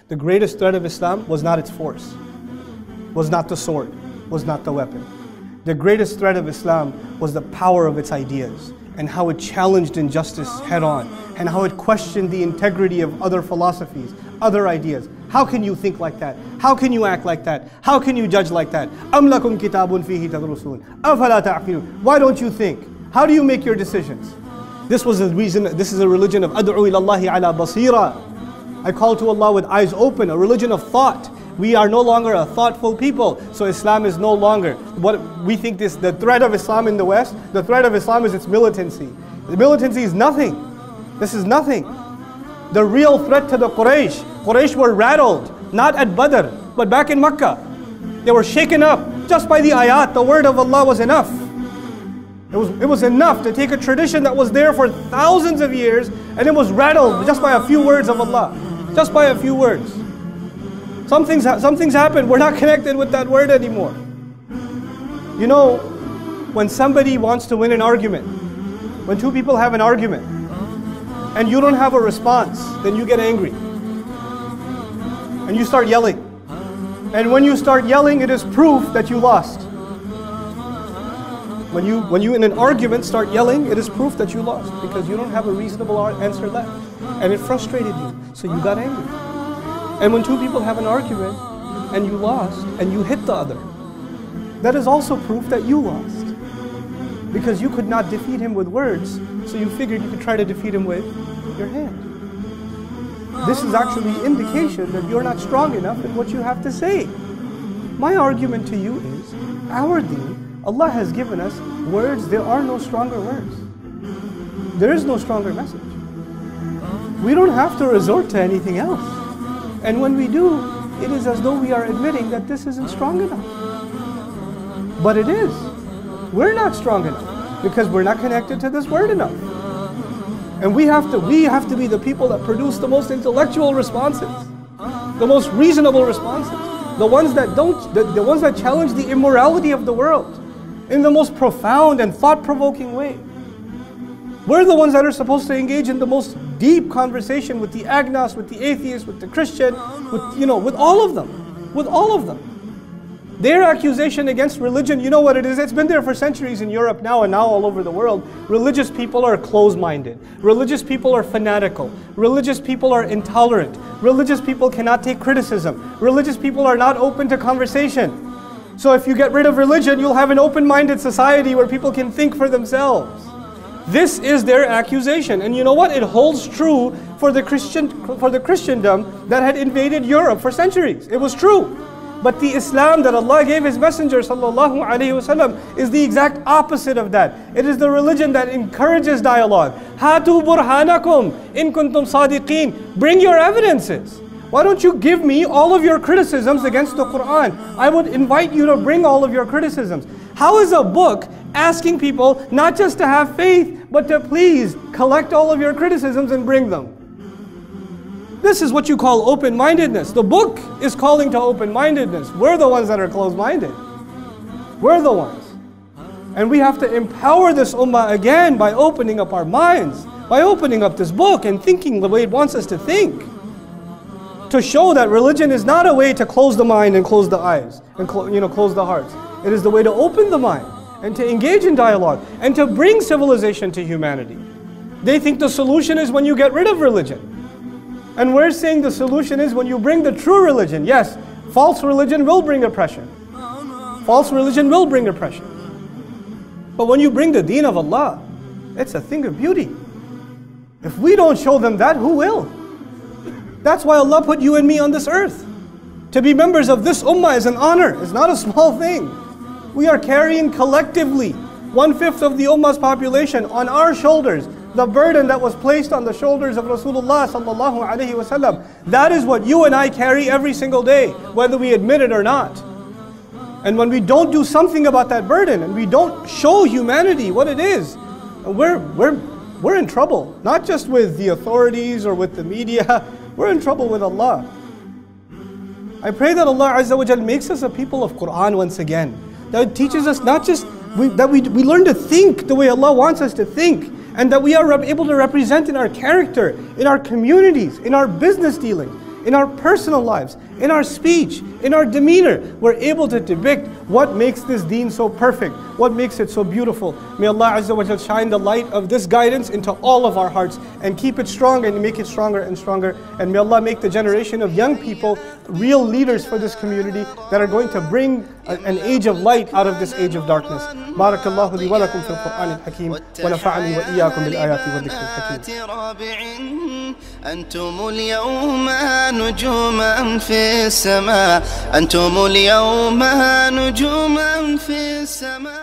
The greatest threat of Islam was not its force, was not the sword, was not the weapon. The greatest threat of Islam was the power of its ideas and how it challenged injustice head on and how it questioned the integrity of other philosophies, other ideas. How can you think like that? How can you act like that? How can you judge like that? أَمْ لَكُمْ كِتَابٌ فِيهِ تَدْرُسُونَ أَفَلَا تَعْقِلُونَ. Why don't you think? How do you make your decisions? This was the reason. This is a religion of أَدْعُو إِلَى اللَّهِ عَلَى بَصِيرًا. I call to Allah with eyes open, a religion of thought. We are no longer a thoughtful people, so Islam is no longer what we think the threat of Islam in the West. The threat of Islam is its militancy. The militancy is nothing. This is nothing. The real threat to the Quraysh were rattled, not at Badr, but back in Makkah. They were shaken up just by the ayat. The word of Allah was enough. It was enough to take a tradition that was there for thousands of years and it was rattled just by a few words of Allah. Just by a few words. Some things happen. We're not connected with that word anymore. You know, when somebody wants to win an argument, when two people have an argument, and you don't have a response, then you get angry. And you start yelling. And when you start yelling, it is proof that you lost. When you in an argument start yelling, it is proof that you lost because you don't have a reasonable answer left. And it frustrated you, so you got angry. And when two people have an argument and you lost and you hit the other, that is also proof that you lost. Because you could not defeat him with words, so you figured you could try to defeat him with your hand. This is actually indication that you're not strong enough in what you have to say. My argument to you is, our deen, Allah has given us words, there are no stronger words. There is no stronger message. We don't have to resort to anything else. And when we do, it is as though we are admitting that this isn't strong enough. But it is. We're not strong enough because we're not connected to this word enough. And we have to be the people that produce the most intellectual responses, the most reasonable responses, the ones that challenge the immorality of the world in the most profound and thought-provoking way. We're the ones that are supposed to engage in the most deep conversation with the agnostic, with the atheist, with the Christian, with all of them. With all of them. Their accusation against religion, you know what it is? It's been there for centuries in Europe now and now all over the world. Religious people are closed-minded. Religious people are fanatical. Religious people are intolerant. Religious people cannot take criticism. Religious people are not open to conversation. So if you get rid of religion, you'll have an open-minded society where people can think for themselves. This is their accusation. And you know what? It holds true for the Christendom that had invaded Europe for centuries. It was true. But the Islam that Allah gave His Messenger sallallahu alaihi wasallam is the exact opposite of that. It is the religion that encourages dialogue. Hatu burhanakum in kuntum sadiqeen. Bring your evidences. Why don't you give me all of your criticisms against the Quran? I would invite you to bring all of your criticisms. How is a book asking people not just to have faith, but to please collect all of your criticisms and bring them? This is what you call open-mindedness. The book is calling to open-mindedness. We're the ones that are closed-minded. We're the ones. And we have to empower this ummah again by opening up our minds, by opening up this book and thinking the way it wants us to think. To show that religion is not a way to close the mind and close the eyes and close the hearts. It is the way to open the mind and to engage in dialogue and to bring civilization to humanity. They think the solution is when you get rid of religion. And we're saying the solution is when you bring the true religion. Yes, false religion will bring oppression. False religion will bring oppression. But when you bring the deen of Allah, it's a thing of beauty. If we don't show them that, who will? That's why Allah put you and me on this earth. To be members of this ummah is an honor. It's not a small thing. We are carrying collectively 1/5 of the ummah's population on our shoulders. The burden that was placed on the shoulders of Rasulullah sallallahu alaihi wasallam. That is what you and I carry every single day, whether we admit it or not. And when we don't do something about that burden, and we don't show humanity what it is, we're in trouble. Not just with the authorities or with the media, we're in trouble with Allah. I pray that Allah Azza wa Jal makes us a people of Quran once again. That teaches us not just, that we learn to think the way Allah wants us to think. And that we are able to represent in our character, in our communities, in our business dealings, in our personal lives, in our speech, in our demeanor, we're able to depict what makes this deen so perfect, what makes it so beautiful. May Allah Azza wa Jal shine the light of this guidance into all of our hearts and keep it strong and make it stronger and stronger. And may Allah make the generation of young people real leaders for this community that are going to bring an age of light out of this age of darkness. Barakallahu li wa lakum fil Qur'an al-Hakim wa nafa'ani wa iyyakum bil ayati wa dhikr al-Hakim. أنتم اليوم نجوما في السماء أنتم اليوم نجوما في السماء